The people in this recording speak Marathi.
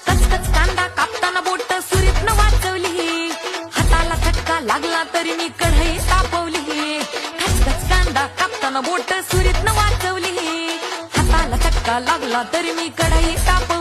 कचकच कांदा कापताना बोट सुरीतनं वाचवली, हाताला चटका लागला तरी मी कढई तापवली. कचकच कांदा कापताना बोट सुरीतनं वाचवली, हाताला चटका लागला तरी मी कढई तापवली.